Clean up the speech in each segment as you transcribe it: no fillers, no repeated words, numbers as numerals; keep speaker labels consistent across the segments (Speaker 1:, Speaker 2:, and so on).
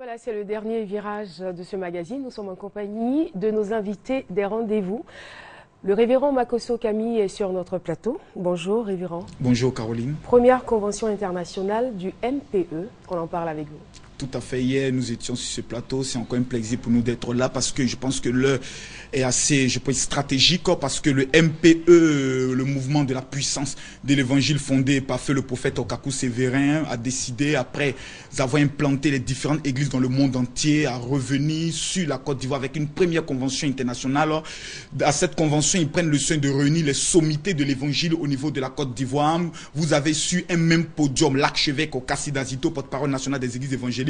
Speaker 1: Voilà, c'est le dernier virage de ce magazine. Nous sommes en compagnie de nos invités des rendez-vous. Le révérend Makosso Camille est sur notre plateau. Bonjour, révérend.
Speaker 2: Bonjour, Caroline.
Speaker 1: Première convention internationale du MPE. On en parle avec vous.
Speaker 2: Tout à fait. Hier, nous étions sur ce plateau. C'est encore un plaisir pour nous d'être là parce que je pense que l'heure est assez, stratégique parce que le MPE, le mouvement de la puissance de l'évangile fondé par feu le prophète Okaku Sévérin, a décidé, après avoir implanté les différentes églises dans le monde entier, à revenir sur la Côte d'Ivoire avec une première convention internationale. À cette convention, ils prennent le soin de réunir les sommités de l'évangile au niveau de la Côte d'Ivoire. Vous avez sur un même podium l'archevêque Okassi Dazito, porte-parole national des églises évangéliques,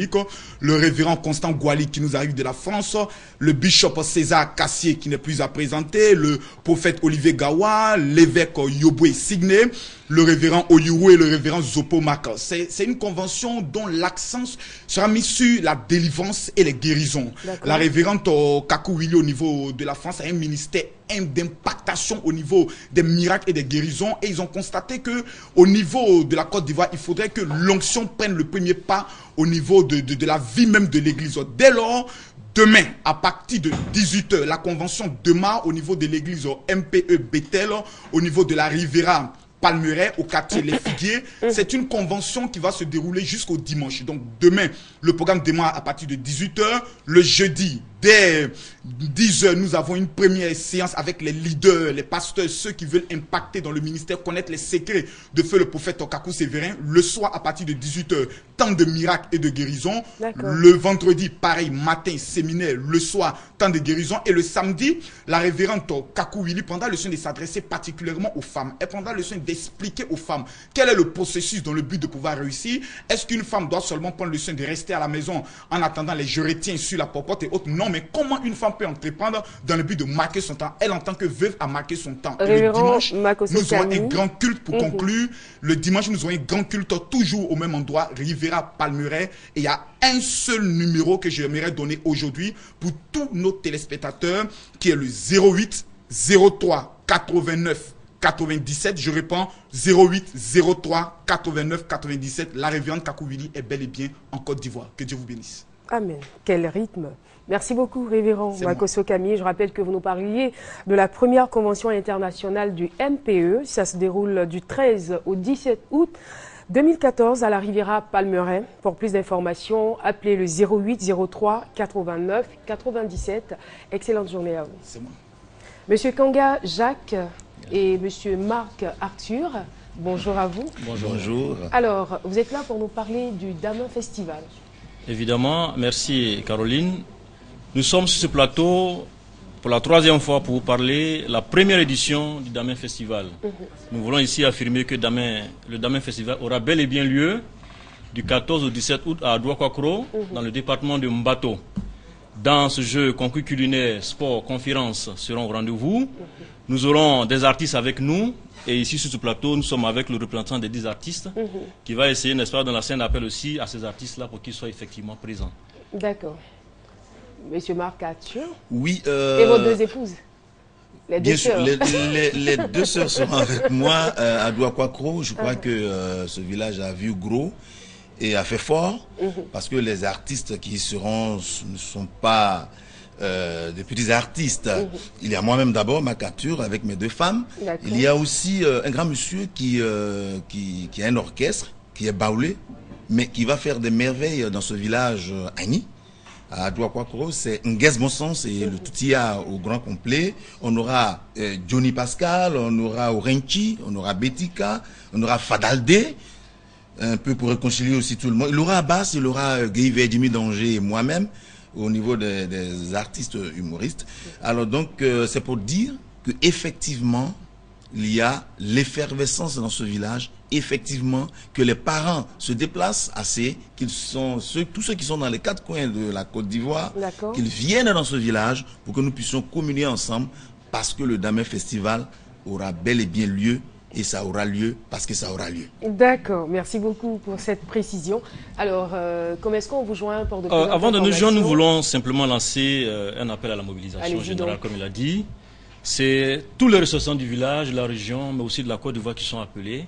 Speaker 2: le révérend Constant Gouali qui nous arrive de la France, le bishop César Cassier qui n'est plus à présenter, le prophète Olivier Gawa, l'évêque Yoboué Signé, le révérend Oyuru et le révérend Zopo Maka. C'est une convention dont l'accent sera mis sur la délivrance et les guérisons. La révérende Kakou Willy au niveau de la France a un ministère d'impactation au niveau des miracles et des guérisons, et ils ont constaté que au niveau de la Côte d'Ivoire, il faudrait que l'onction prenne le premier pas au niveau de la vie même de l'église. Dès lors, demain, à partir de 18 h, la convention démarre au niveau de l'église MPE Bethel, au niveau de la Riviera Palmeraie, au quartier Les Figuiers. C'est une convention qui va se dérouler jusqu'au dimanche. Donc demain, le programme démarre à partir de 18 h. Le jeudi, dès 10 h, nous avons une première séance avec les leaders, les pasteurs, ceux qui veulent impacter dans le ministère, connaître les secrets de feu le prophète Okaku Sévérin. Le soir, à partir de 18 h, temps de miracles et de guérison. Le vendredi, pareil, matin, séminaire. Le soir, temps de guérison. Et le samedi, la révérende Kakou Willy prendra le soin de s'adresser particulièrement aux femmes. Elle prendra le soin d'expliquer aux femmes quel est le processus dans le but de pouvoir réussir. Est-ce qu'une femme doit seulement prendre le soin de rester à la maison en attendant les je retiens sur la popote et autres? Non, mais comment une femme peut entreprendre dans le but de marquer son temps? Elle, en tant que veuve, a marqué son temps. Et le dimanche, nous aurons un grand culte pour conclure. Le dimanche, nous aurons un grand culte toujours au même endroit, Riviera Palmeraie. Et il y a un seul numéro que j'aimerais donner aujourd'hui pour tous nos téléspectateurs, qui est le 08 03 89 97, je réponds 08 03 89 97. La révérende Kakou Willy est bel et bien en Côte d'Ivoire. Que Dieu vous bénisse. Amen.
Speaker 1: Quel rythme. Merci beaucoup, révérend Makosso Camille. Je rappelle que vous nous parliez de la première convention internationale du MPE. Ça se déroule du 13 au 17 août 2014 à la Riviera Palmeraie. Pour plus d'informations, appelez le 08 03 89 97. Excellente journée à vous.
Speaker 2: C'est moi.
Speaker 1: Monsieur Kanga Jacques et Monsieur Marc Arthur, bonjour à vous.
Speaker 3: Bonjour. Bonjour.
Speaker 1: Alors, vous êtes là pour nous parler du Damin Festival.
Speaker 3: Évidemment, merci Caroline. Nous sommes sur ce plateau pour la troisième fois pour vous parler de la première édition du Damin Festival. Nous voulons ici affirmer que le Damin Festival aura bel et bien lieu du 14 au 17 août à Douakwakro, dans le département de Mbato. Dans ce jeu, concours culinaire, sport, conférences seront au rendez-vous. Nous aurons des artistes avec nous. Et ici, sur ce plateau, nous sommes avec le représentant des 10 artistes qui va essayer, n'est-ce pas, dans la scène d'appel aussi à ces artistes-là pour qu'ils soient effectivement présents.
Speaker 1: D'accord. Monsieur Marc Arthur.
Speaker 3: Oui.
Speaker 1: Et vos deux épouses? Les deux sœurs.
Speaker 3: Les deux sœurs seront avec moi à Douakwakro. Je crois que ce village a vu gros et a fait fort parce que les artistes qui seront ne sont pas des petits artistes. Il y a moi-même d'abord, ma capture avec mes deux femmes. Il y a aussi un grand monsieur qui a un orchestre, qui est baoulé, mais qui va faire des merveilles dans ce village Agni. À Douakwakro, c'est Nguez Bonson, c'est le Toutia au grand complet. On aura Johnny Pascal, on aura Orenchi, on aura Betika, on aura Fadalde, un peu pour réconcilier aussi tout le monde. Il aura Abbas, il aura Guy Jimmy Danger et moi-même, au niveau des artistes humoristes. Alors donc, c'est pour dire que effectivement, il y a l'effervescence dans ce village, effectivement, que les parents se déplacent assez, tous ceux qui sont dans les quatre coins de la Côte d'Ivoire, qu'ils viennent dans ce village pour que nous puissions communier ensemble, parce que le Damin Festival aura bel et bien lieu. Et ça aura lieu parce que ça aura lieu.
Speaker 1: D'accord, merci beaucoup pour cette précision. Alors, comment est-ce qu'on vous joint pour de plus
Speaker 3: Avant de nous joindre, nous voulons simplement lancer un appel à la mobilisation générale, comme il a dit. C'est tous les ressortissants du village, de la région, mais aussi de la Côte d'Ivoire qui sont appelés.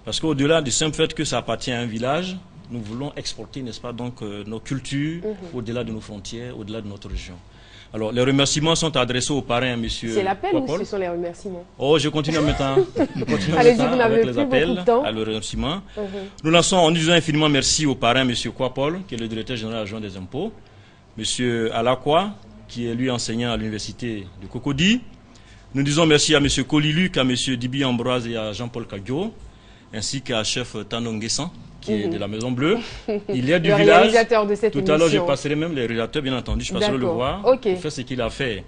Speaker 3: Parce qu'au-delà du simple fait que ça appartient à un village,
Speaker 4: nous voulons exporter, n'est-ce pas, donc, nos cultures au-delà de nos frontières, au-delà de notre région. Alors, les remerciements sont adressés au parrain, monsieur.
Speaker 1: C'est l'appel ou ce sont les remerciements?
Speaker 4: Oh, je continue en même temps.
Speaker 1: Allez-y, vous n'avez plus beaucoup de temps.
Speaker 4: À le remerciement. Nous lançons en disant infiniment merci au parrain, monsieur Kwapol, qui est le directeur général adjoint des impôts, monsieur Alakwa, qui est lui enseignant à l'université de Cocody. Nous disons merci à monsieur Koliluc, à monsieur Dibi Ambroise et à Jean-Paul Kagio, ainsi qu'à chef Tano Nguessan, qui est de la Maison Bleue. Il est du village.
Speaker 1: Réalisateur de cette
Speaker 4: Tout
Speaker 1: émission.
Speaker 4: À l'heure, je passerai même les réalisateurs, bien entendu. Je passerai le voir.
Speaker 1: Okay.
Speaker 4: Il fait ce qu'il a fait.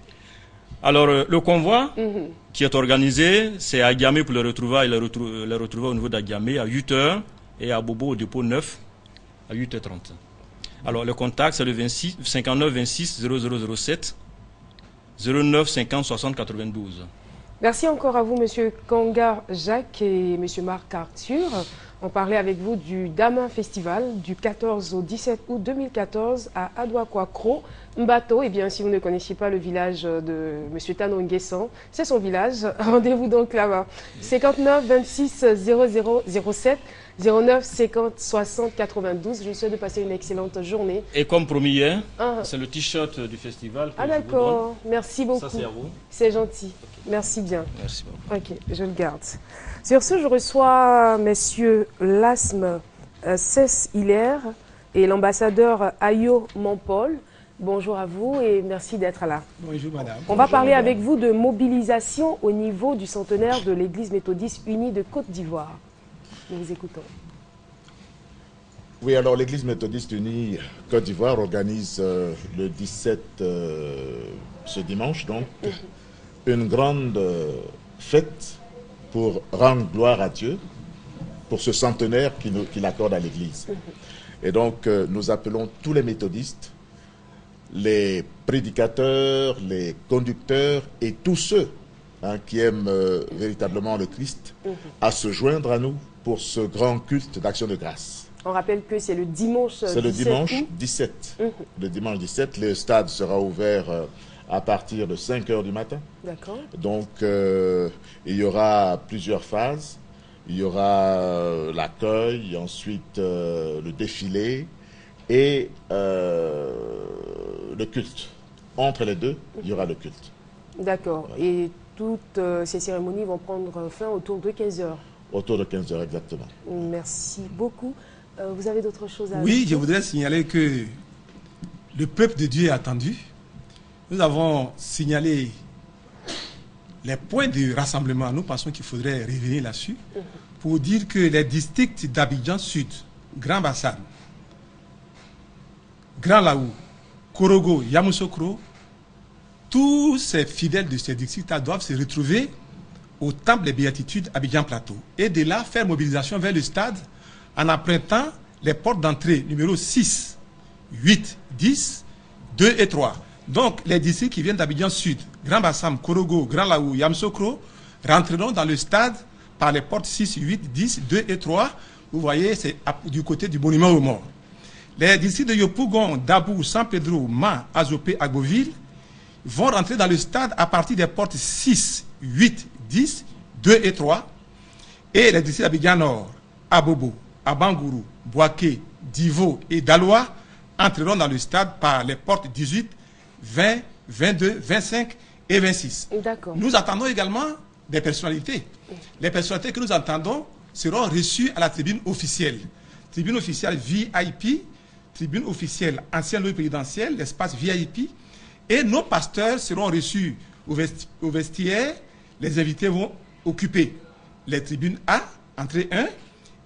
Speaker 4: Alors, le convoi qui est organisé, c'est à Agamé pour les retrouver au niveau d'Agamé à 8h et à Bobo au dépôt 9 à 8h30. Alors, le contact, c'est le 59 26 0007 09 50 60 92.
Speaker 1: Merci encore à vous, monsieur Kanga Jacques et monsieur Marc Arthur. On parlait avec vous du Damin Festival du 14 au 17 août 2014 à Adouakwakro, Mbato. Et bien, si vous ne connaissiez pas le village de monsieur Tano Nguessan, c'est son village. Rendez-vous donc là-bas. 59 26 0007 09 50 60 92. Je vous souhaite de passer une excellente journée.
Speaker 4: Et comme promis hier, c'est le t-shirt du festival.
Speaker 1: Ah d'accord, merci beaucoup.
Speaker 4: Ça c'est à vous.
Speaker 1: C'est gentil. Okay. Merci bien.
Speaker 4: Merci beaucoup.
Speaker 1: Ok, je le garde. Sur ce, je reçois messieurs Lasme Cess Hilaire et l'ambassadeur Ayo Mampol. Bonjour à vous et merci d'être là.
Speaker 5: Bonjour madame.
Speaker 1: On va parler avec vous de mobilisation au niveau du centenaire de l'Église méthodiste unie de Côte d'Ivoire. Nous vous écoutons.
Speaker 5: Oui, alors l'Église méthodiste unie Côte d'Ivoire organise le 17, ce dimanche donc, une grande fête pour rendre gloire à Dieu pour ce centenaire qu'il accorde à l'Église. Et donc, nous appelons tous les méthodistes, les prédicateurs, les conducteurs et tous ceux qui aiment véritablement le Christ à se joindre à nous pour ce grand culte d'action de grâce.
Speaker 1: On rappelle que c'est le dimanche 17.
Speaker 5: C'est le dimanche 17. Le dimanche 17, le stade sera ouvert à partir de 5 h du matin.
Speaker 1: D'accord.
Speaker 5: Donc, il y aura plusieurs phases. Il y aura l'accueil, ensuite le défilé et le culte. Entre les deux, il y aura le culte.
Speaker 1: D'accord. Voilà. Et toutes ces cérémonies vont prendre fin autour de 15 h.
Speaker 5: Autour de 15 h, exactement.
Speaker 1: Merci beaucoup. Vous avez d'autres choses à dire?
Speaker 6: Oui, je voudrais signaler que le peuple de Dieu est attendu. Nous avons signalé les points de rassemblement. Nous pensons qu'il faudrait revenir là-dessus pour dire que les districts d'Abidjan Sud, Grand Bassam, Grand Laou, Korogo, Yamoussoukro, tous ces fidèles de ces districts doivent se retrouver au Temple des Béatitudes Abidjan Plateau et de là faire mobilisation vers le stade en empruntant les portes d'entrée numéro 6, 8, 10, 2 et 3. Donc les districts qui viennent d'Abidjan Sud, Grand Bassam, Korogo, Grand Laou, Yamoussoukro rentreront dans le stade par les portes 6, 8, 10, 2 et 3. Vous voyez, c'est du côté du monument aux morts. Les districts de Yopougon, Dabou, San Pedro, Ma, Azopé, Agoville vont rentrer dans le stade à partir des portes 6, 8, 10, 2 et 3. Et les districts d'Abidjan Nord, Abobo, Abangourou, Boaké, Divo et Daloa entreront dans le stade par les portes 18, 20, 22, 25 et 26. Nous attendons également des personnalités. Les personnalités que nous entendons seront reçues à la tribune officielle. Tribune officielle VIP, tribune officielle ancienne loi présidentielle, l'espace VIP. Et nos pasteurs seront reçus au vestiaire. Les invités vont occuper les tribunes A, entrée 1,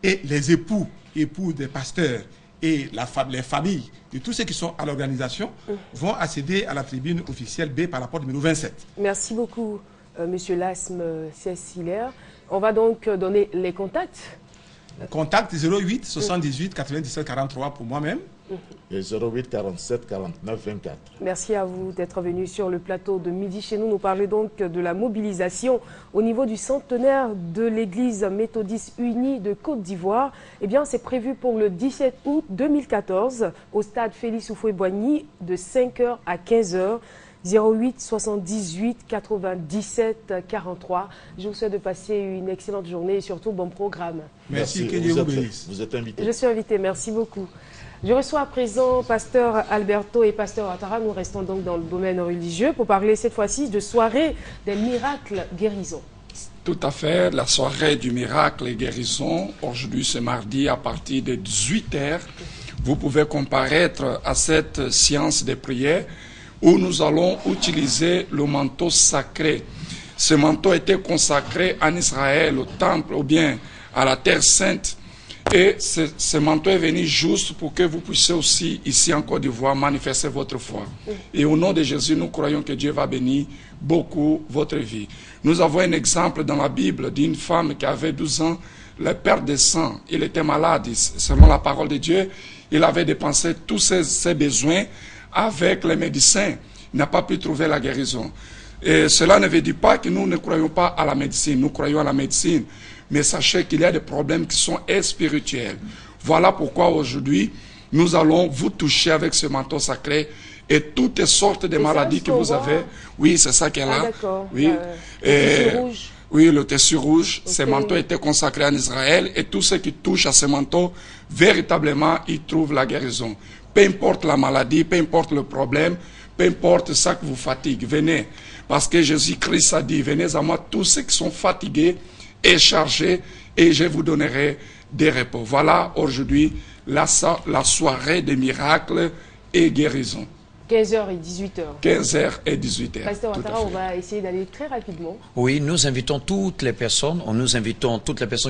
Speaker 6: et les époux des pasteurs et les familles de tous ceux qui sont à l'organisation vont accéder à la tribune officielle B par la porte numéro 27.
Speaker 1: Merci beaucoup, monsieur Lasme Cess-Hilaire. On va donc donner les contacts.
Speaker 6: Contact 08 78 97 43 pour moi-même.
Speaker 5: Et 08 47 49 24.
Speaker 1: Merci à vous d'être venu sur le plateau de Midi chez nous. Nous parlons donc de la mobilisation au niveau du centenaire de l'Église méthodiste unie de Côte d'Ivoire. Eh bien, c'est prévu pour le 17 août 2014 au stade Félix Houphouët-Boigny de 5 h à 15 h. 08 78 97 43. Je vous souhaite de passer une excellente journée et surtout bon programme.
Speaker 6: Merci, que Dieu vous bénisse.
Speaker 5: Vous êtes invité.
Speaker 1: Je suis invité, merci beaucoup. Je reçois à présent Pasteur Alberto et Pasteur Ouattara. Nous restons donc dans le domaine religieux pour parler cette fois-ci de soirée des miracles guérisons.
Speaker 7: Tout à fait, la soirée du miracle et guérison, aujourd'hui ce mardi à partir de 18h, vous pouvez comparaître à cette séance de prière où nous allons utiliser le manteau sacré. Ce manteau était consacré en Israël, au temple ou bien à la terre sainte. Et ce manteau est venu juste pour que vous puissiez aussi, ici en Côte d'Ivoire, manifester votre foi. Et au nom de Jésus, nous croyons que Dieu va bénir beaucoup votre vie. Nous avons un exemple dans la Bible d'une femme qui avait 12 ans, le père de sang. Il était malade, selon la parole de Dieu. Il avait dépensé tous ses besoins avec les médecins. Il n'a pas pu trouver la guérison. Et cela ne veut dire pas que nous ne croyons pas à la médecine. Nous croyons à la médecine. Mais sachez qu'il y a des problèmes qui sont spirituels. Voilà pourquoi aujourd'hui, nous allons vous toucher avec ce manteau sacré et toutes sortes de maladies que vous avez. Oui, c'est ça qu'elle a.
Speaker 1: D'accord.
Speaker 7: Oui.
Speaker 1: Le tissu rouge.
Speaker 7: Oui, le tissu rouge.
Speaker 1: Okay.
Speaker 7: Ce manteau était consacré en Israël et tous ceux qui touchent à ce manteau, véritablement, ils trouvent la guérison. Peu importe la maladie, peu importe le problème, peu importe ça qui vous fatigue, venez. Parce que Jésus-Christ a dit, venez à moi tous ceux qui sont fatigués et chargés et je vous donnerai des repos. Voilà aujourd'hui la soirée des miracles et guérisons.
Speaker 1: 15h et 18h.
Speaker 7: 15h et 18h.
Speaker 1: Pasteur Ouattara, on va essayer d'aller très rapidement.
Speaker 8: Oui, nous invitons toutes les personnes,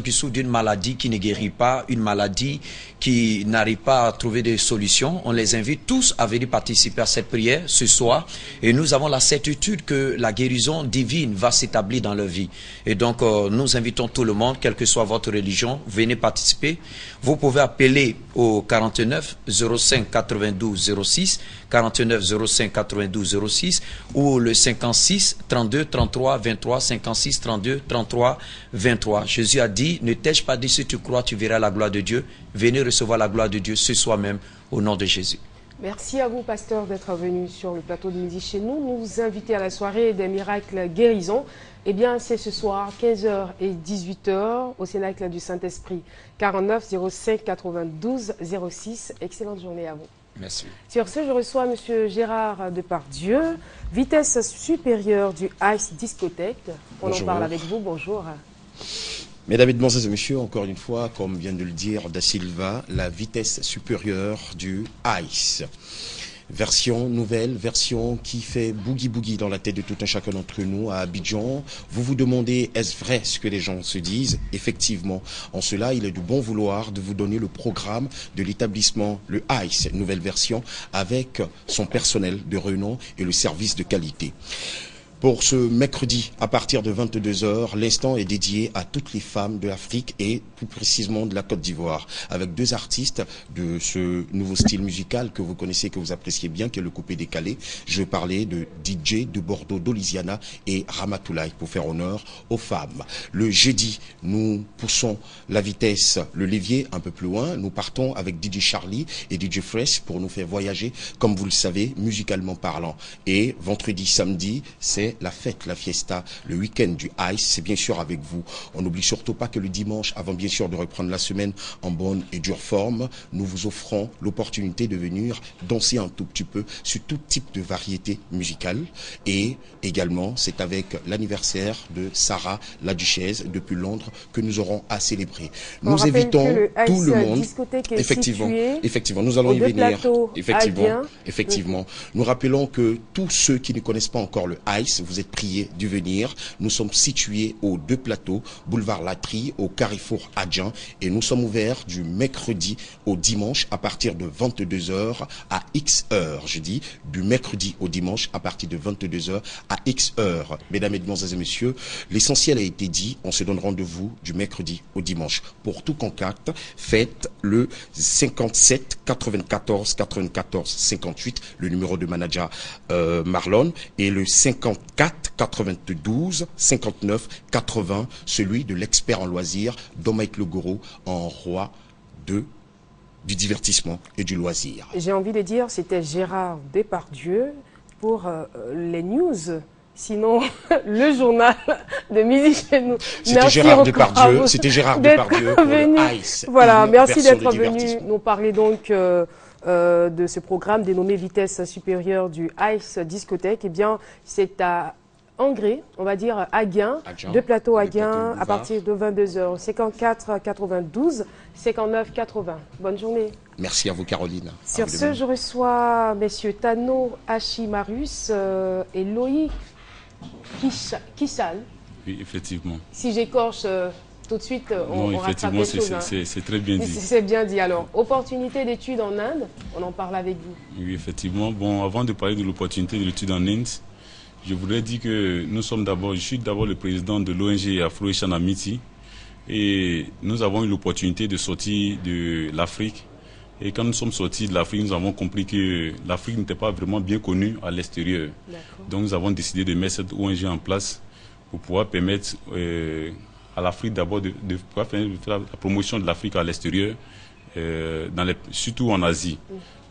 Speaker 8: qui souffrent d'une maladie qui ne guérit pas, une maladie qui n'arrive pas à trouver des solutions. On les invite tous à venir participer à cette prière ce soir. Et nous avons la certitude que la guérison divine va s'établir dans leur vie. Et donc, nous invitons tout le monde, quelle que soit votre religion, venez participer. Vous pouvez appeler au 49 05 92 06, 49 05 92 06 ou le 56 32 33 23, 56 32 33 23. Jésus a dit, ne t'ai-je pas dit, si tu crois, tu verras la gloire de Dieu. Venez recevoir la gloire de Dieu ce soir même au nom de Jésus.
Speaker 1: Merci à vous, pasteur, d'être venu sur le plateau de midi chez nous. Nous inviter à la soirée des miracles guérisons. Eh bien, c'est ce soir, 15h et 18h, au Cénacle du Saint-Esprit, 49 05 92 06. Excellente journée à vous.
Speaker 7: Merci.
Speaker 1: Sur ce, je reçois M. Gérard Depardieu, vitesse supérieure du Ice Discothèque. On en parle avec vous. Bonjour.
Speaker 9: Mesdames, Mesdemoiselles et Messieurs, encore une fois, comme vient de le dire Da Silva, la vitesse supérieure du Ice. Version nouvelle, version qui fait boogie-boogie dans la tête de tout un chacun d'entre nous à Abidjan. Vous vous demandez, est-ce vrai ce que les gens se disent? Effectivement. En cela, il est de bon vouloir de vous donner le programme de l'établissement, le ICE, nouvelle version, avec son personnel de renom et le service de qualité. Pour ce mercredi, à partir de 22h, l'instant est dédié à toutes les femmes de l'Afrique et plus précisément de la Côte d'Ivoire, avec deux artistes de ce nouveau style musical que vous connaissez, que vous appréciez bien, qui est le coupé décalé. Je vais parler de DJ de Bordeaux, d'Olisiana et Ramatoulaye pour faire honneur aux femmes. Le jeudi, nous poussons la vitesse, le levier un peu plus loin. Nous partons avec DJ Charlie et DJ Fresh pour nous faire voyager, comme vous le savez, musicalement parlant. Et vendredi, samedi, c'est la fête, la fiesta, le week-end du Ice, c'est bien sûr avec vous. On n'oublie surtout pas que le dimanche, avant bien sûr de reprendre la semaine en bonne et dure forme, nous vous offrons l'opportunité de venir danser un tout petit peu sur tout type de variété musicale. Et également, c'est avec l'anniversaire de Sarah, la duchesse, depuis Londres, que nous aurons à célébrer. Nous invitons tout le monde. Effectivement, nous allons y venir. Effectivement. Nous rappelons que tous ceux qui ne connaissent pas encore le Ice, vous êtes priés d'y venir. Nous sommes situés aux deux plateaux, boulevard Latry, au Carrefour Adjan, et nous sommes ouverts du mercredi au dimanche à partir de 22h à X heures. Je dis du mercredi au dimanche à partir de 22h à X heures. Mesdames, Mesdemoiselles et Messieurs, l'essentiel a été dit. On se donne rendez-vous du mercredi au dimanche. Pour tout contact, faites le 57 94 94 58, le numéro de manager Marlon, et le 54 92 59 80, celui de l'expert en loisirs, Dominique Legoro, en roi du divertissement et du loisir.
Speaker 1: J'ai envie de dire, c'était Gérard Depardieu, pour les news. Sinon, le journal de midi chez nous.
Speaker 9: C'était Gérard Depardieu. C'était Gérard Depardieu pour le Ice.
Speaker 1: Voilà, merci d'être venu nous parler donc de ce programme dénommé Vitesse supérieure du Ice Discothèque. Eh bien, c'est à Angré, on va dire à Guin, de plateau à Guin, à partir de 22h. 54 92 59 80. Bonne journée.
Speaker 9: Merci à vous, Caroline.
Speaker 1: Sur ce, je reçois messieurs Tano Hachimarus et Loïc Kissal.
Speaker 10: Oui, effectivement.
Speaker 1: Si j'écorche tout de suite, on rattrape les choses.
Speaker 10: C'est très bien dit.
Speaker 1: C'est bien dit. Alors, opportunité d'études en Inde, on en parle avec vous.
Speaker 10: Oui, effectivement. Bon, avant de parler de l'opportunité de l'étude en Inde, je voudrais dire que je suis d'abord le président de l'ONG Afro-Asian Amity et nous avons eu l'opportunité de sortir de l'Afrique. Et quand nous sommes sortis de l'Afrique, nous avons compris que l'Afrique n'était pas vraiment bien connue à l'extérieur. Donc nous avons décidé de mettre cette ONG en place pour pouvoir permettre à l'Afrique d'abord de pouvoir faire la promotion de l'Afrique à l'extérieur, surtout en Asie.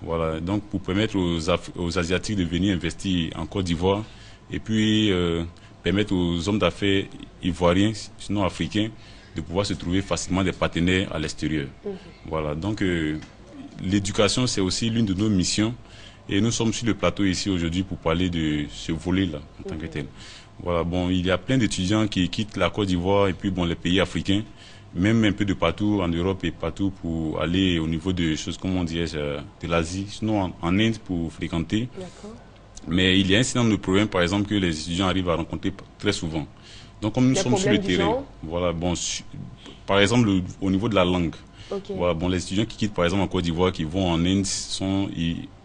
Speaker 10: Voilà, donc pour permettre aux Asiatiques de venir investir en Côte d'Ivoire et puis permettre aux hommes d'affaires ivoiriens, sinon africains, de pouvoir se trouver facilement des partenaires à l'extérieur. Voilà, donc l'éducation, c'est aussi l'une de nos missions et nous sommes sur le plateau ici aujourd'hui pour parler de ce volet-là en tant que tel. Voilà, bon, il y a plein d'étudiants qui quittent la Côte d'Ivoire et puis bon, les pays africains, même un peu de partout en Europe et partout pour aller au niveau de choses, comme on dirait, de l'Asie, sinon en Inde pour fréquenter. Mais il y a un certain nombre de problèmes, par exemple, que les étudiants arrivent à rencontrer très souvent. Donc, comme nous sommes sur le terrain, voilà, bon, par exemple, au niveau de la langue, voilà, bon, les étudiants qui quittent, par exemple, en Côte d'Ivoire, qui vont en Inde,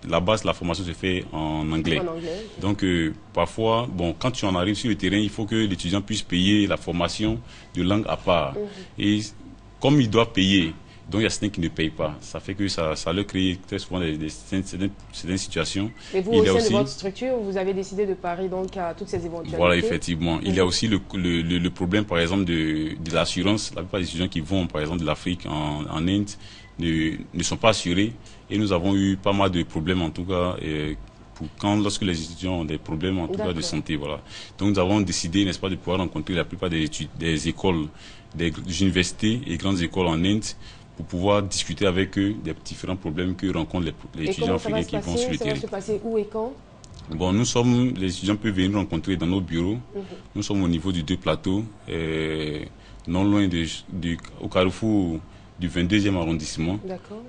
Speaker 10: la base, la formation se fait en anglais. Donc, parfois, bon, quand tu en arrives sur le terrain, il faut que l'étudiant puisse payer la formation de langue à part. Et comme il doit payer, donc il y a certains qui ne payent pas. Ça fait que ça leur crée très souvent certaines situations.
Speaker 1: Et vous, au sein de votre structure, vous avez décidé de parier donc à toutes ces éventualités.
Speaker 10: Voilà, effectivement. Il y a aussi le problème, par exemple, de l'assurance. La plupart des étudiants qui vont, par exemple, de l'Afrique en Inde ne sont pas assurés. Et nous avons eu pas mal de problèmes, en tout cas, lorsque les étudiants ont des problèmes, en tout cas, de santé. Voilà. Donc nous avons décidé, n'est-ce pas, de pouvoir rencontrer la plupart des écoles, des universités et grandes écoles en Inde, pour pouvoir discuter avec eux des différents problèmes que rencontrent les étudiants africains qui vont sur le terrain.
Speaker 1: Ça va se passer où et quand?
Speaker 10: Bon, les étudiants peuvent venir nous rencontrer dans nos bureaux. Nous sommes au niveau du 2 plateaux, non loin au carrefour du 22e arrondissement.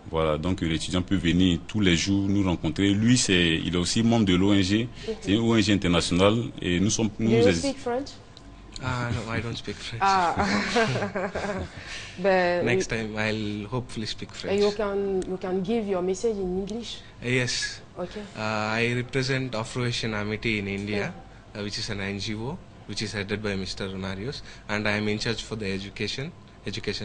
Speaker 10: Voilà, donc l'étudiant peut venir tous les jours nous rencontrer. Lui, il est aussi membre de l'ONG. C'est une ONG internationale et nous sommes...
Speaker 1: Do you speak French?
Speaker 11: No, I don't speak French. Next time I'll hopefully speak French.
Speaker 1: You can give your message in English?
Speaker 11: Yes.
Speaker 1: Okay.
Speaker 11: I represent Afro-Asian Amity in India, which is an NGO, which is headed by Mr. Marius, and I am in charge for the education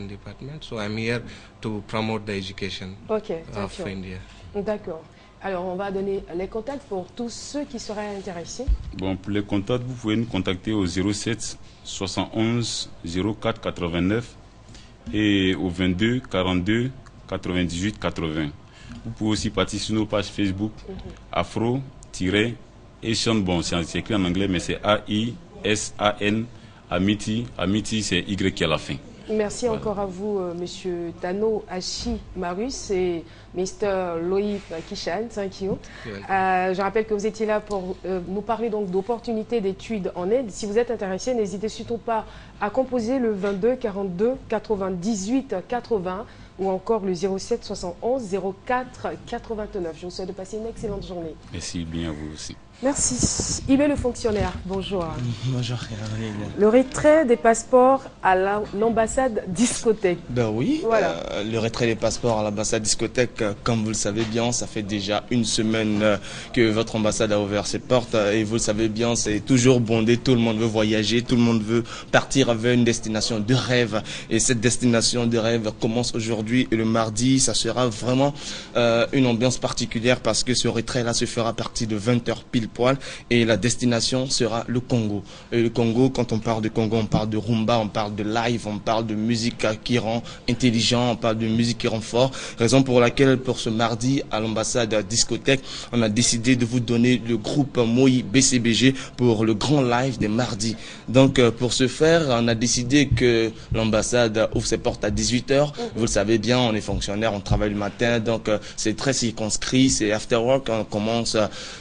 Speaker 11: department. So I'm here to promote the education of India.
Speaker 1: D'accord. Alors, on va donner les contacts pour tous ceux qui seraient intéressés.
Speaker 10: Bon, pour les contacts, vous pouvez nous contacter au 07 71 04 89 et au 22 42 98 80. Vous pouvez aussi participer sur nos pages Facebook Afro-Asian, bon, c'est écrit en anglais, mais c'est AISAN, Amity. Amity, c'est Y qui est à la fin.
Speaker 1: Merci encore à vous, Monsieur Tano Hachimarus et Mr. Loïc Kishan. Thank you. Je rappelle que vous étiez là pour nous parler donc d'opportunités d'études en Inde. Si vous êtes intéressé, n'hésitez surtout pas à composer le 22 42 98 80 ou encore le 07 71 04 89. Je vous souhaite de passer une excellente journée.
Speaker 10: Merci bien à vous aussi.
Speaker 1: Merci. Ibé le fonctionnaire, bonjour.
Speaker 12: Bonjour.
Speaker 1: Le retrait des passeports à l'ambassade discothèque.
Speaker 12: Ben oui,
Speaker 1: voilà.
Speaker 12: Le retrait des passeports à l'ambassade discothèque, comme vous le savez bien, ça fait déjà une semaine que votre ambassade a ouvert ses portes et vous le savez bien, c'est toujours bondé, tout le monde veut voyager, tout le monde veut partir vers une destination de rêve et cette destination de rêve commence aujourd'hui et le mardi, ça sera vraiment une ambiance particulière parce que ce retrait-là se fera à partir de 20h pile pile poil. Et la destination sera le Congo. Et le Congo, quand on parle de Congo, on parle de rumba, on parle de live, on parle de musique qui rend intelligent, on parle de musique qui rend fort. Raison pour laquelle, pour ce mardi, à l'ambassade discothèque, on a décidé de vous donner le groupe Moi BCBG pour le grand live des mardis. Donc, pour ce faire, on a décidé que l'ambassade ouvre ses portes à 18h. Vous le savez bien, on est fonctionnaire, on travaille le matin, donc c'est très circonscrit, c'est after work, on commence,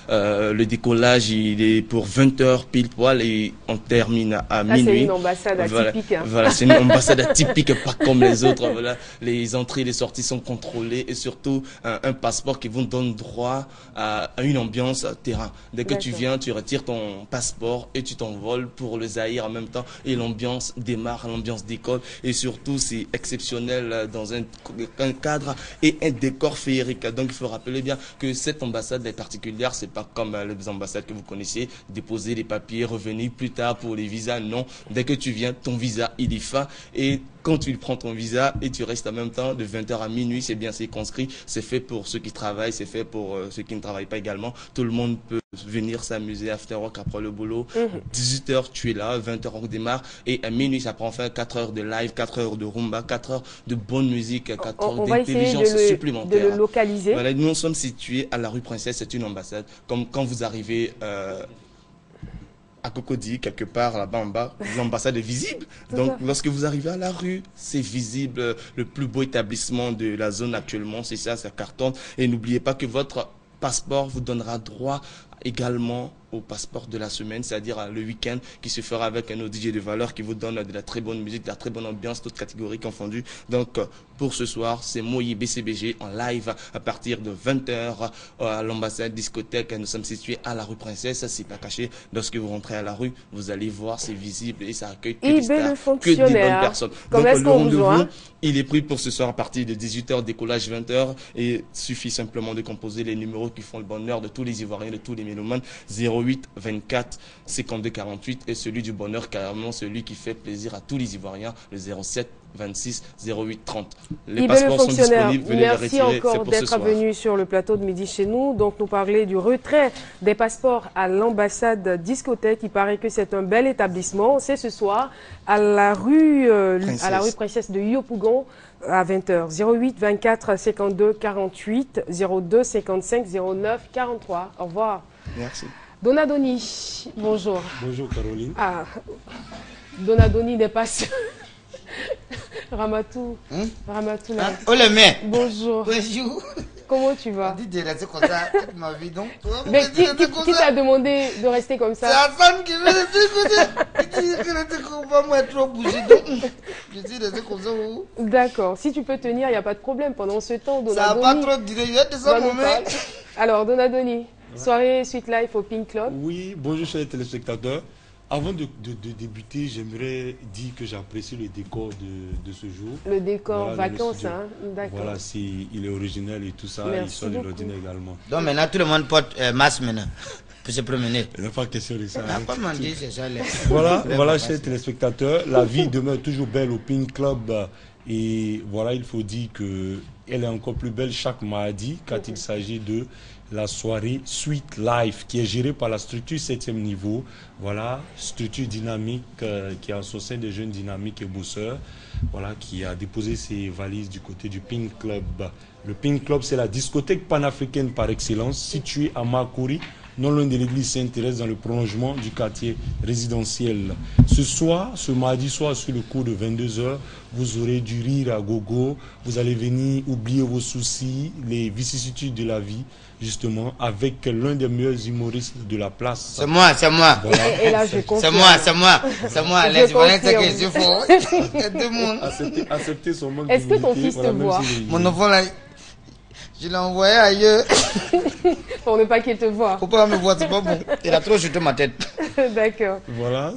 Speaker 12: le décollage il est pour 20h pile poil et on termine à minuit.
Speaker 1: C'est une ambassade atypique. Hein.
Speaker 12: Voilà, c'est une ambassade atypique, pas comme les autres. Voilà, les entrées et les sorties sont contrôlées et surtout un passeport qui vous donne droit à une ambiance terrain. Dès que tu viens, tu retires ton passeport et tu t'envoles pour le Zaïre en même temps et l'ambiance démarre, l'ambiance d'école et surtout c'est exceptionnel dans un cadre et un décor féerique. Donc il faut rappeler bien que cette ambassade est particulière, c'est pas comme les ambassades que vous connaissez, déposer les papiers, revenir plus tard pour les visas, non. Dès que tu viens, ton visa il est fin et quand tu prends ton visa et tu restes en même temps de 20h à minuit, c'est bien circonscrit, c'est fait pour ceux qui travaillent, c'est fait pour ceux qui ne travaillent pas également. Tout le monde peut venir s'amuser after work après le boulot. 18h tu es là, 20h on démarre et à minuit ça prend enfin 4 heures de live, 4 heures de rumba, 4 heures de bonne musique, 4 heures d'intelligence supplémentaire.
Speaker 1: De le localiser.
Speaker 12: Voilà, nous sommes situés à la rue Princesse, c'est une ambassade. Comme quand vous arrivez à Cocody, quelque part là-bas en bas, l'ambassade est visible. Donc lorsque vous arrivez à la rue, c'est visible. Le plus beau établissement de la zone actuellement, c'est ça cartonne. Et n'oubliez pas que votre passeport vous donnera droit également au passeport de la semaine, c'est-à-dire le week-end qui se fera avec un DJ de valeur qui vous donne de la très bonne musique, de la très bonne ambiance, toutes catégories confondues. Donc pour ce soir, c'est Moi BCBG en live à partir de 20h à l'ambassade discothèque. Nous sommes situés à la rue Princesse, c'est pas caché. Lorsque vous rentrez à la rue, vous allez voir, c'est visible et ça accueille que des stars, que des bonnes personnes. Donc le rendez-vous, il est pris pour ce soir à partir de 18h, décollage 20h et suffit simplement de composer les numéros qui font le bonheur de tous les Ivoiriens, de tous les mélomanes. 08 24 52 48 et celui du bonheur, carrément celui qui fait plaisir à tous les Ivoiriens, le 07 26 08 30. Les passeports sont disponibles, venez les retirer.
Speaker 1: Merci encore d'être venu sur le plateau de Midi chez nous. Donc nous parler du retrait des passeports à l'ambassade discothèque. Il paraît que c'est un bel établissement. C'est ce soir à la rue Princesse de Yopougon à 20h. 08 24 52 48 02 55 09 43. Au revoir.
Speaker 12: Merci.
Speaker 1: Donadoni, bonjour.
Speaker 13: Bonjour Caroline.
Speaker 1: Ah, Donadoni n'est pas sûr. Ramatou. Ramatou là.
Speaker 14: Oh le mec.
Speaker 1: Bonjour.
Speaker 14: Bonjour.
Speaker 1: Comment tu vas?
Speaker 14: On dit de rester comme ça toute ma vie donc.
Speaker 1: Mais qui t'a demandé de rester comme ça?
Speaker 14: C'est Hassan qui veut rester comme ça. Il dit que rester comme ça, moi trop bougé donc. Je dis rester comme ça.
Speaker 1: D'accord. Si tu peux tenir, il n'y a pas de problème. Pendant ce temps, Donadoni.
Speaker 14: Ça va pas trop durer. Je vais te ça mon mec.
Speaker 1: Alors Donadoni. Soirée Sweet Life au Pink Club.
Speaker 13: Oui, bonjour chers téléspectateurs. Avant de débuter, j'aimerais dire que j'apprécie le décor de ce jour.
Speaker 1: Le décor vacances, hein, d'accord.
Speaker 13: Voilà, il est original et tout ça, il sort de l'ordinaire également.
Speaker 14: Donc maintenant tout le monde porte masque maintenant pour se promener.
Speaker 13: Il n'y a pas question de ça.
Speaker 14: Comment dire, c'est ça.
Speaker 13: Voilà, chers téléspectateurs, la vie demeure toujours belle au Pink Club. Et voilà, il faut dire qu'elle est encore plus belle chaque mardi quand il s'agit de la soirée Sweet Life qui est gérée par la structure 7e niveau. Voilà, structure dynamique qui est associée des jeunes dynamiques et bosseurs. Voilà, qui a déposé ses valises du côté du Pink Club. Le Pink Club, c'est la discothèque panafricaine par excellence située à Makori, non loin de l'église Sainte-Thérèse, dans le prolongement du quartier résidentiel. Ce soir, ce mardi soir, sur le cours de 22h, vous aurez du rire à gogo. Vous allez venir oublier vos soucis, les vicissitudes de la vie, justement, avec l'un des meilleurs humoristes de la place.
Speaker 14: C'est moi, c'est moi.
Speaker 13: Voilà.
Speaker 1: Et là, je confirme.
Speaker 14: C'est moi. Les Ivoiriens, c'est que je fais. Il y a deux mondes.
Speaker 13: Accepter son manque
Speaker 1: d'humilité. Est-ce que ton fils te voit?
Speaker 14: Mon enfant, là, je l'ai envoyé ailleurs.
Speaker 1: Pour ne pas qu'il te voie.
Speaker 14: Faut pas me voir, c'est pas bon. Il a trop jeté ma tête.
Speaker 1: D'accord.
Speaker 13: Voilà,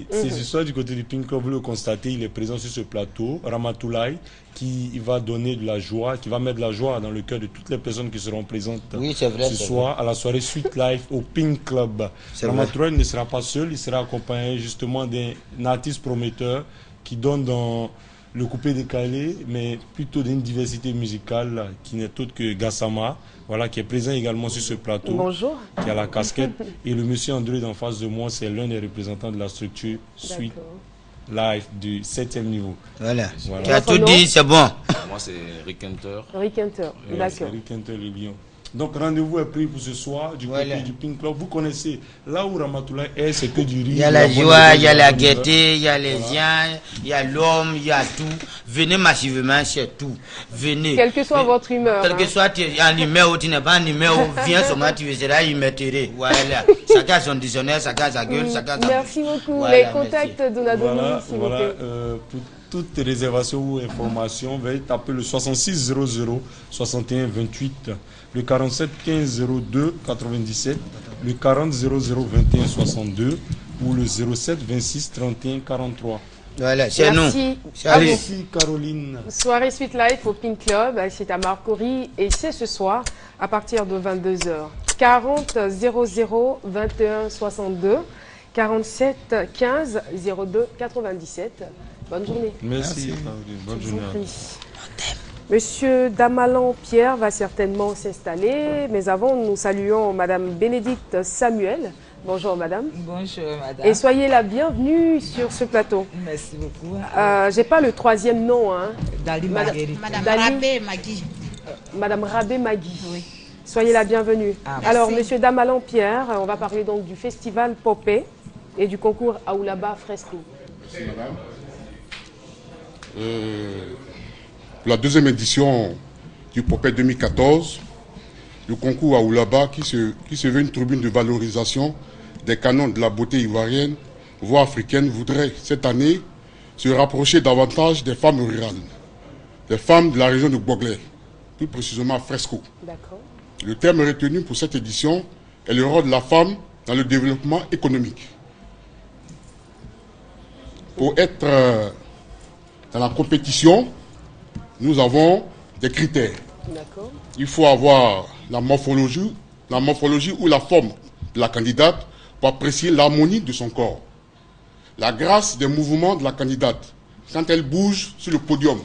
Speaker 13: c'est ce soir du côté du Pink Club, vous le constatez, il est présent sur ce plateau, Ramatoulaye, qui va donner de la joie, qui va mettre de la joie dans le cœur de toutes les personnes qui seront présentes ce soir à la soirée Sweet Life au Pink Club. Ramatoulaye ne sera pas seul, il sera accompagné justement d'un artiste prometteur qui donne dans le coupé décalé, mais plutôt d'une diversité musicale qui n'est autre que Gassama, voilà, qui est présent également sur ce plateau.
Speaker 1: Bonjour.
Speaker 13: Qui a la casquette. Et le monsieur André en face de moi, c'est l'un des représentants de la structure Suite Live du 7e niveau.
Speaker 14: Voilà. Tu as tout dit, c'est bon.
Speaker 9: Moi, c'est Rick Hunter.
Speaker 1: Rick Hunter, d'accord.
Speaker 13: Rick Hunter, le lion. Donc rendez-vous est pris pour ce soir du côté du Pink Club. Vous connaissez, là où Ramatoulaye est, c'est que du riz.
Speaker 14: Il y a la joie, il y a la gaieté, il y a les gens, il y a l'homme, il y a tout. Venez massivement, c'est tout. Venez.
Speaker 1: Quelle que soit votre humeur.
Speaker 14: Quel que soit tu es en numéro, tu n'es pas en numéro, viens seulement, tu seras immétré. Voilà. Chacun son dictionnaire, chacun sa gueule, chacun sa...
Speaker 1: Merci beaucoup.
Speaker 14: Voilà,
Speaker 1: les contacts de Nadoni, s'il vous plaît.
Speaker 13: Pour toute réservation ou information, veuillez taper le 66 00 61 28, le 47 15 02 97, le 40 00 21 62 ou le 07 26 31 43.
Speaker 14: Voilà, c'est nous.
Speaker 13: Merci Caroline.
Speaker 1: Soirée Suite Live au Pink Club, c'est à Marcory et c'est ce soir à partir de 22h. 40 00 21 62, 47 15 02 97. Bonne journée.
Speaker 13: Merci. Bonne journée.
Speaker 1: Monsieur Damalan Pierre va certainement s'installer, mais avant, nous saluons Madame Bénédicte Samuel. Bonjour Madame.
Speaker 15: Bonjour Madame.
Speaker 1: Et soyez la bienvenue sur ce plateau.
Speaker 15: Merci beaucoup.
Speaker 1: J'ai pas le troisième nom. Hein.
Speaker 15: Dali Marguerite.
Speaker 16: Madame Rabé Magui.
Speaker 1: Madame Rabé Magui. Oui. Soyez la bienvenue. Alors, Monsieur Damalan Pierre, on va parler donc du festival Popé et du concours Aoulaba Fresco.
Speaker 17: Merci Madame. La deuxième édition du Popé 2014, le concours Aoulaba qui se veut une tribune de valorisation des canons de la beauté ivoirienne, voire africaine, voudrait cette année se rapprocher davantage des femmes rurales, des femmes de la région de Boglé, plus précisément à Fresco. Le thème retenu pour cette édition est le rôle de la femme dans le développement économique. Pour être dans la compétition, nous avons des critères. Il faut avoir la morphologie ou la forme de la candidate pour apprécier l'harmonie de son corps. La grâce des mouvements de la candidate quand elle bouge sur le podium.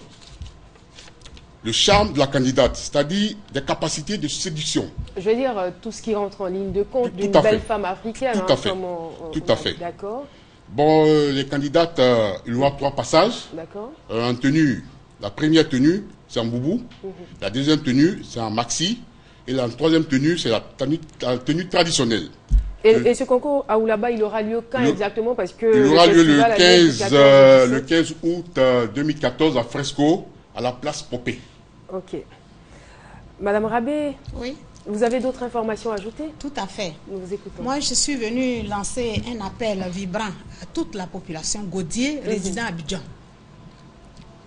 Speaker 17: Le charme de la candidate, c'est-à-dire des capacités de séduction.
Speaker 1: Je veux dire tout ce qui rentre en ligne de compte d'une belle femme africaine.
Speaker 17: Tout à fait. Tout à fait.
Speaker 1: D'accord.
Speaker 17: Bon, les candidates, il y aura 3 passages.
Speaker 1: D'accord.
Speaker 17: En tenue, la première tenue, c'est en boubou. La deuxième tenue, c'est en maxi. Et la troisième tenue, c'est la tenue traditionnelle.
Speaker 1: Et ce concours Aoulaba, il aura lieu quand exactement? Parce que
Speaker 17: il aura lieu le 15 août 2014 à Fresco, à la place Popé.
Speaker 1: Ok. Madame Rabé,
Speaker 16: oui.
Speaker 1: Vous avez d'autres informations à ajouter?
Speaker 16: Tout à fait.
Speaker 1: Nous vous écoutons.
Speaker 16: Moi, je suis venue lancer un appel vibrant à toute la population Gaudier, résidant à Abidjan.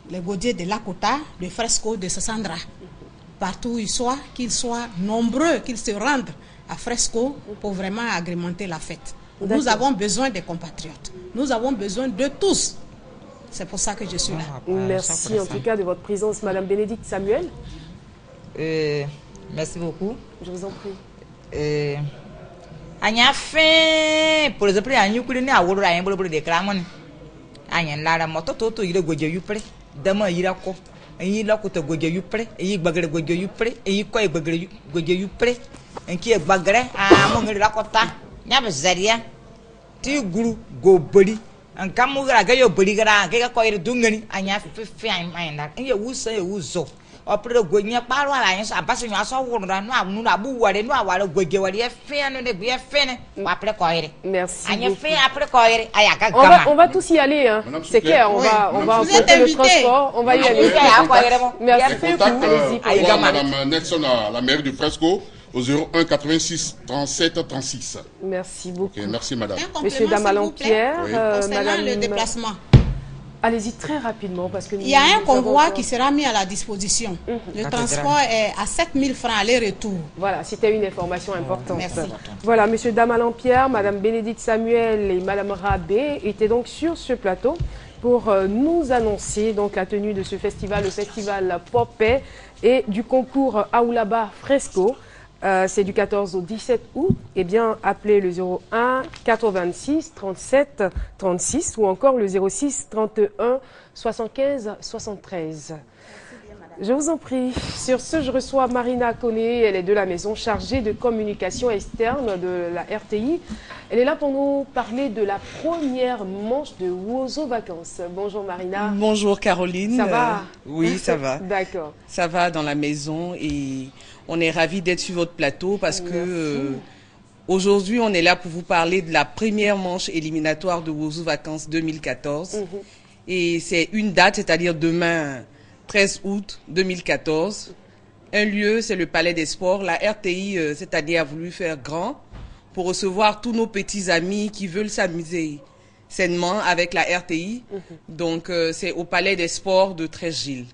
Speaker 16: Les Gaudiers de Lakota, de Fresco, de Sassandra. Partout où ils soient, qu'ils soient nombreux, qu'ils se rendent à Fresco pour vraiment agrémenter la fête. Nous avons besoin des compatriotes. Nous avons besoin de tous. C'est pour ça que je suis là.
Speaker 1: Merci en tout cas de votre présence, Madame Bénédicte Samuel.
Speaker 15: Merci beaucoup.
Speaker 1: Je vous en prie.
Speaker 15: Anya fin, por exemplo, anyu kuli ni awolo ayen bolo de kramon. Ayen lara moto toto yire goje yupre, dama yira ko. Yi la ko to goje yupre, yi gbagere goje yupre, yi ko gbagere goje yupre. Enki gbagere mo ngiri la ko ta. Nya be zaria. Ti guru go bori. An kamu gara ga yo bori gara ga ko yire dungani anya fi ayen la. Ye wusa ye wuzo. Opere gonya paro ala yin abase nwa so wurura no anu na bu ware no aware goge ware e fe no de be fe ne apre ko ire.
Speaker 1: Merci.
Speaker 15: Anya fe apre ko ire aya ga gama.
Speaker 1: On va tous y aller hein. C'est clair, on va emprunter le transport, on va y aller.
Speaker 17: Merci beaucoup. Madame Nelson à la mairie de Fresco au 01 86 37 36.
Speaker 1: Merci beaucoup.
Speaker 17: Merci madame.
Speaker 1: Monsieur Damalan Pierre,
Speaker 16: madame le déplacement.
Speaker 1: Allez-y très rapidement parce que
Speaker 16: il y a un convoi qui sera mis à la disposition. Le transport est à 7 000 francs aller-retour.
Speaker 1: Voilà, c'était une information importante.
Speaker 16: Merci.
Speaker 1: Voilà, Monsieur Damalan Pierre, Madame Bénédicte Samuel et Madame Rabé étaient donc sur ce plateau pour nous annoncer donc la tenue de ce festival, le festival Popé et du concours Aoulaba Fresco C'est du 14 au 17 août. Eh bien, appelez le 01 86 37 36 ou encore le 06 31 75 73. Je vous en prie. Sur ce, je reçois Marina Koné. Elle est de la maison chargée de communication externe de la RTI. Elle est là pour nous parler de la première manche de Wozo Vacances. Bonjour Marina.
Speaker 18: Bonjour Caroline.
Speaker 1: Ça va?
Speaker 18: Oui, ça va.
Speaker 1: D'accord.
Speaker 18: Ça va dans la maison et on est ravis d'être sur votre plateau parce que aujourd'hui, on est là pour vous parler de la première manche éliminatoire de Wozo Vacances 2014. Et c'est une date, c'est-à-dire demain, 13 août 2014. Un lieu, c'est le Palais des Sports. La RTI, c'est-à-dire, a voulu faire grand pour recevoir tous nos petits amis qui veulent s'amuser sainement avec la RTI. Donc, c'est au Palais des Sports de Trècheville.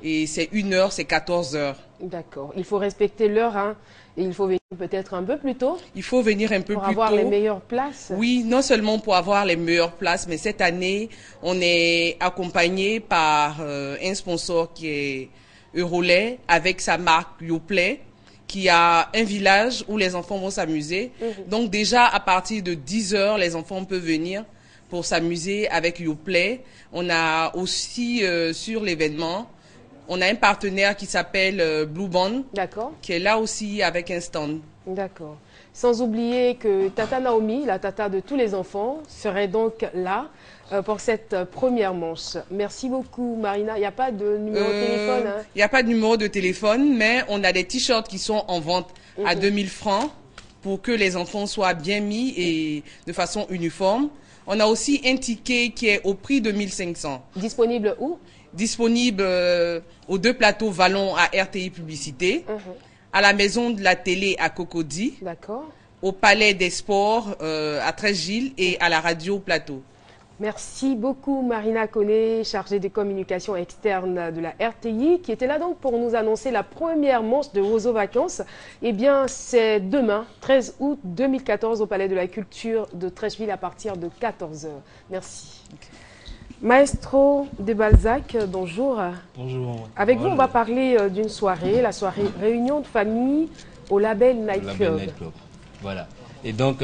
Speaker 18: Et c'est 1 heure, c'est 14 heures.
Speaker 1: D'accord. Il faut respecter l'heure, hein. Et il faut venir peut-être un peu plus tôt.
Speaker 18: Il faut venir un peu plus tôt.
Speaker 1: Pour avoir les meilleures places.
Speaker 18: Oui, non seulement pour avoir les meilleures places, mais cette année, on est accompagné par un sponsor qui est Eurolait avec sa marque Yoplait, qui a un village où les enfants vont s'amuser. Donc déjà, à partir de 10 heures, les enfants peuvent venir pour s'amuser avec Yoplait. On a aussi sur l'événement, on a un partenaire qui s'appelle Blue Band, qui est là aussi avec un stand.
Speaker 1: D'accord. Sans oublier que Tata Naomi, la tata de tous les enfants, serait donc là pour cette première manche. Merci beaucoup Marina. Il n'y a pas de numéro de téléphone, hein?
Speaker 18: Il n'y a pas de numéro de téléphone, mais on a des t-shirts qui sont en vente à 2000 francs pour que les enfants soient bien mis et de façon uniforme. On a aussi un ticket qui est au prix de 1500.
Speaker 1: Disponible où? Disponible
Speaker 18: aux 2 plateaux Vallon à RTI Publicité, à la Maison de la Télé à Cocody, au Palais des Sports à Trècheville et à la Radio Plateau.
Speaker 1: Merci beaucoup Marina Koné, chargée des communications externes de la RTI, qui était là donc pour nous annoncer la première manche de Wozo Vacances. Eh bien, c'est demain, 13 août 2014, au Palais de la Culture de Trècheville à partir de 14 h. Merci. Maestro de Balzac, bonjour.
Speaker 19: Bonjour.
Speaker 1: Avec vous, on va parler d'une soirée, la soirée réunion de famille au Label Night Club.
Speaker 19: Voilà. Et donc,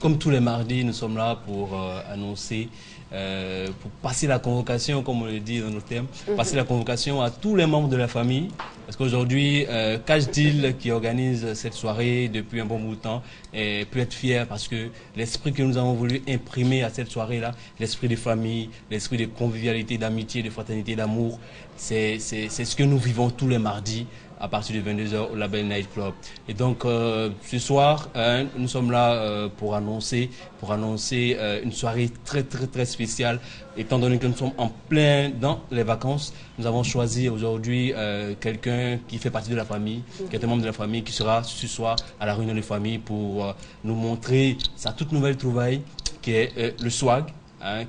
Speaker 19: comme tous les mardis, nous sommes là pour annoncer, pour passer la convocation, comme on le dit dans nos termes, passer la convocation à tous les membres de la famille. Parce qu'aujourd'hui, Cash Deal, qui organise cette soirée depuis un bon bout de temps, peut être fier parce que l'esprit que nous avons voulu imprimer à cette soirée-là, l'esprit de famille, l'esprit de convivialité, d'amitié, de fraternité, d'amour, c'est ce que nous vivons tous les mardis à partir de 22 h au Label Night Club. Et donc, ce soir, nous sommes là pour annoncer une soirée très, très, très spéciale. Étant donné que nous sommes en plein dans les vacances, nous avons choisi aujourd'hui quelqu'un qui fait partie de la famille, qui est un membre de la famille, qui sera ce soir à la réunion de famille pour nous montrer sa toute nouvelle trouvaille, qui est le swag.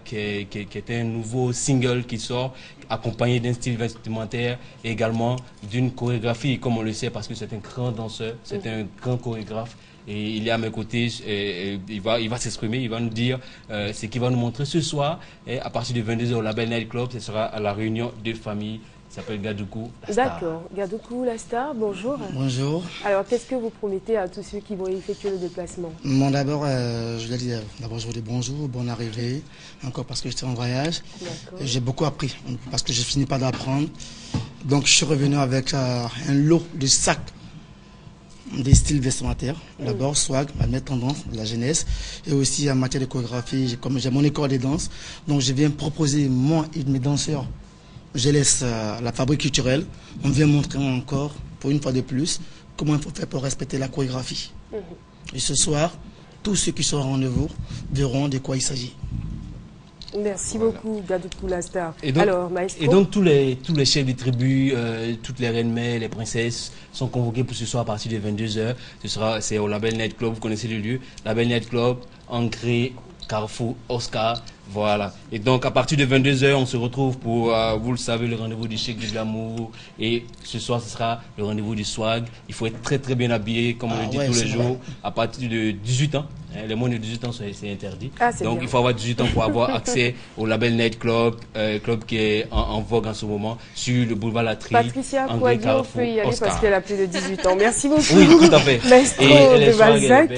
Speaker 19: Qui est un nouveau single qui sort, accompagné d'un style vestimentaire et également d'une chorégraphie, comme on le sait, parce que c'est un grand danseur, c'est un grand chorégraphe. Et il est à mes côtés, il va s'exprimer, il va nous dire ce qu'il va nous montrer ce soir. Et à partir de 22 h au Label Night Club, ce sera à la réunion de famille. Il s'appelle Gadoukou, la star.
Speaker 1: D'accord. Gadoukou, la star, bonjour.
Speaker 20: Bonjour.
Speaker 1: Alors, qu'est-ce que vous promettez à tous ceux qui vont effectuer le déplacement?
Speaker 20: Bon, d'abord, je voulais dire, je vous dis bonjour, bonne arrivée, encore parce que j'étais en voyage. J'ai beaucoup appris, parce que je finis pas d'apprendre. Donc, je suis revenu avec un lot de sacs des styles vestimentaires. D'abord, swag, ma nouvelle tendance de la jeunesse. Et aussi en matière de chorégraphie, comme j'ai mon école de danse. Donc, je viens proposer, moi et mes danseurs, je laisse la fabrique culturelle. On vient montrer encore, pour une fois de plus, comment il faut faire pour respecter la chorégraphie. Et ce soir, tous ceux qui sont au rendez-vous verront de quoi il s'agit.
Speaker 1: Merci beaucoup, Gadoukou, la star.
Speaker 19: Et donc,
Speaker 1: alors, Maestro,
Speaker 19: et donc tous les chefs de tribu, toutes les reines mères, les princesses sont convoqués pour ce soir à partir de 22 h. C'est au Label Night Club, vous connaissez le lieu. Label Night Club, Ancré, Carrefour, Oscar, voilà. Et donc à partir de 22 h, on se retrouve pour, vous le savez, le rendez-vous du chic, du glamour. Et ce soir, ce sera le rendez-vous du swag. Il faut être très très bien habillé, comme on le dit tous les jours, à partir de 18 ans. Les moins de 18 ans, c'est interdit.
Speaker 1: Donc,
Speaker 19: il faut avoir 18 ans pour avoir accès au label Night Club, club qui est en vogue en ce moment, sur le boulevard Latry.
Speaker 1: Patricia Kouadio peut y aller parce qu'elle a plus de 18 ans. Merci beaucoup.
Speaker 19: Oui, tout à fait.
Speaker 1: Maestro de Balzac.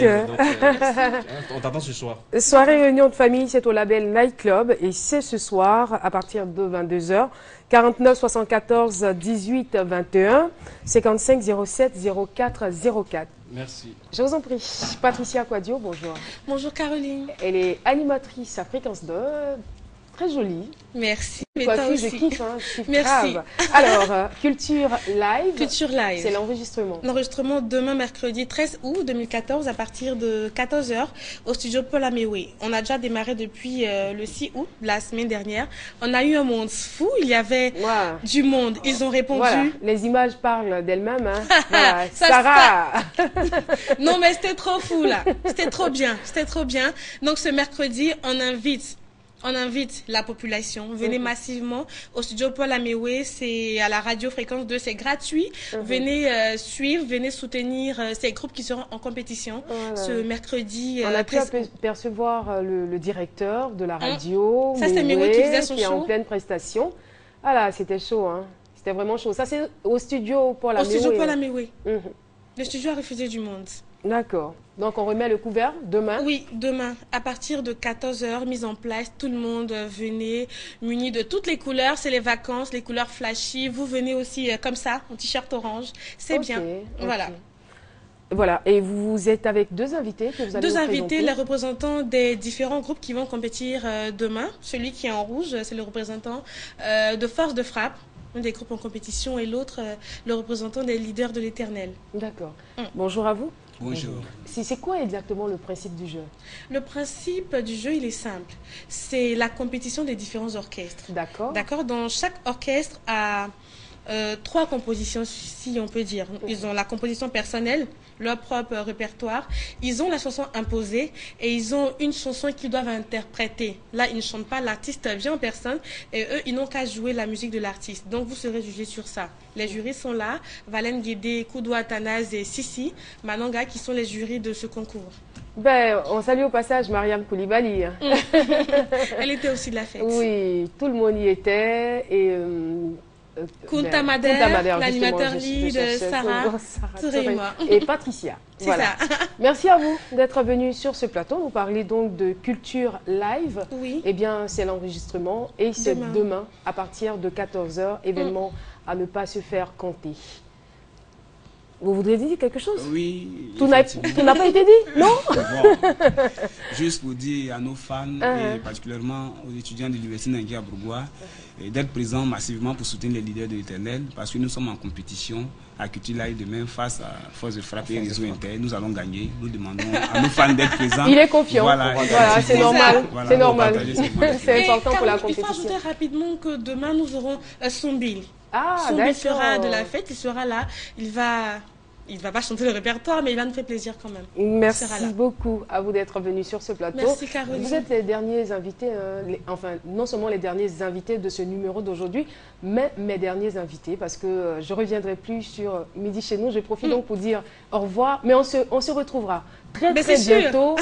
Speaker 19: On t'attend ce soir.
Speaker 1: Soirée réunion de famille, c'est au label Night Club et c'est ce soir à partir de 22h. 49 74 18 21 55 07 04 04.
Speaker 19: Merci.
Speaker 1: Je vous en prie. Patricia Kouadio, bonjour.
Speaker 21: Bonjour Caroline.
Speaker 1: Elle est animatrice à Fréquence 2. Très jolie.
Speaker 21: Merci.
Speaker 1: Mais toi aussi. Je kiffe, hein, je kiffe.
Speaker 21: Merci.
Speaker 1: Grave. Alors, Culture Live.
Speaker 21: Culture Live.
Speaker 1: C'est l'enregistrement.
Speaker 21: L'enregistrement demain, mercredi 13 août 2014, à partir de 14h, au studio Paul Améoué. On a déjà démarré depuis le 6 août, la semaine dernière. On a eu un monde fou. Il y avait du monde. Ils ont répondu.
Speaker 1: Voilà. Les images parlent d'elles-mêmes. Hein. Voilà. Sarah.
Speaker 21: Non, mais c'était trop fou, là. C'était trop bien. C'était trop bien. Donc, ce mercredi, on invite la population. Venez massivement au studio Paul Améoué, c'est à la radio Fréquence 2, c'est gratuit. Venez suivre, venez soutenir ces groupes qui seront en compétition ce mercredi.
Speaker 1: On a pu percevoir le directeur de la radio,
Speaker 21: ça c'est Méoué qui faisait son
Speaker 1: qui est en pleine prestation. Voilà, c'était chaud, hein. C'était vraiment chaud. Ça c'est au studio Paul Améoué.
Speaker 21: Au studio Paul Améoué. Le studio a refusé du monde.
Speaker 1: D'accord. Donc, on remet le couvert demain?
Speaker 21: Oui, demain. À partir de 14h, mise en place. Tout le monde venez muni de toutes les couleurs. C'est les vacances, les couleurs flashy. Vous venez aussi comme ça, en t-shirt orange. C'est bien. Voilà.
Speaker 1: Voilà. Et vous êtes avec deux invités que vous allez
Speaker 21: Deux
Speaker 1: nous
Speaker 21: invités,
Speaker 1: présenter.
Speaker 21: les représentants des différents groupes qui vont compétir demain. Celui qui est en rouge, c'est le représentant de Force de Frappe, un des groupes en compétition, et l'autre, le représentant des Leaders de l'Éternel.
Speaker 1: D'accord. Bonjour à vous.
Speaker 22: Bonjour.
Speaker 1: C'est quoi exactement le principe du jeu?
Speaker 21: Le principe du jeu, il est simple. C'est la compétition des différents orchestres.
Speaker 1: D'accord.
Speaker 21: D'accord. Dans chaque orchestre a 3 compositions, si on peut dire. Ils ont la composition personnelle, leur propre répertoire. Ils ont la chanson imposée et ils ont une chanson qu'ils doivent interpréter. Là, ils ne chantent pas, l'artiste vient en personne et eux, ils n'ont qu'à jouer la musique de l'artiste. Donc, vous serez jugés sur ça. Les jurys sont là, Valène Guédé, Koudou Athanase et Sissi Mananga qui sont les jurys de ce concours.
Speaker 1: Ben, on salue au passage Mariam Koulibaly.
Speaker 21: Elle était aussi de la fête.
Speaker 1: Oui, tout le monde y était et...
Speaker 21: Kunta Madère, l'animateur lead, Sarah Touré et moi.
Speaker 1: Et Patricia.
Speaker 21: Voilà. Ça.
Speaker 1: Merci à vous d'être venus sur ce plateau. Vous parlez donc de Culture Live.
Speaker 21: Oui.
Speaker 1: Eh bien, c'est l'enregistrement et c'est demain à partir de 14h. Événement à ne pas se faire compter. Vous voudriez dire quelque chose?
Speaker 22: Oui.
Speaker 1: Tout n'a pas été dit? Non.
Speaker 22: Juste pour dire à nos fans, et particulièrement aux étudiants de l'Université Nangui à Bourgois, d'être présents massivement pour soutenir les leaders de l'Éternel, parce que nous sommes en compétition à Culture Live demain face à Force de Frappe et Réseau Inter. Nous allons gagner. Nous demandons à nos fans d'être présents.
Speaker 1: Il est confiant.
Speaker 22: Voilà,
Speaker 1: c'est normal.
Speaker 22: Voilà,
Speaker 1: c'est normal. C'est important pour la
Speaker 21: compétition. Il faut ajouter rapidement que demain, nous aurons Sombil. Sombil fera de la fête. Il sera là. Il va pas chanter le répertoire, mais il va nous faire plaisir quand même.
Speaker 1: Merci beaucoup à vous d'être venus sur ce plateau.
Speaker 21: Merci Caroline.
Speaker 1: Vous êtes les derniers invités, enfin non seulement les derniers invités de ce numéro d'aujourd'hui, mais mes derniers invités, parce que je reviendrai plus sur Midi chez nous. Je profite donc pour dire au revoir, mais on se retrouvera très bientôt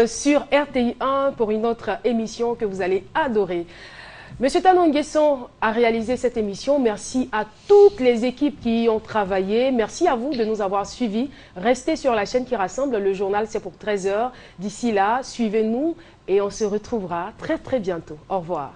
Speaker 1: sur RTI 1 pour une autre émission que vous allez adorer. Monsieur Tanon Nguesson a réalisé cette émission. Merci à toutes les équipes qui y ont travaillé. Merci à vous de nous avoir suivis. Restez sur la chaîne qui rassemble. Le journal, c'est pour 13h. D'ici là, suivez-nous et on se retrouvera très très bientôt. Au revoir.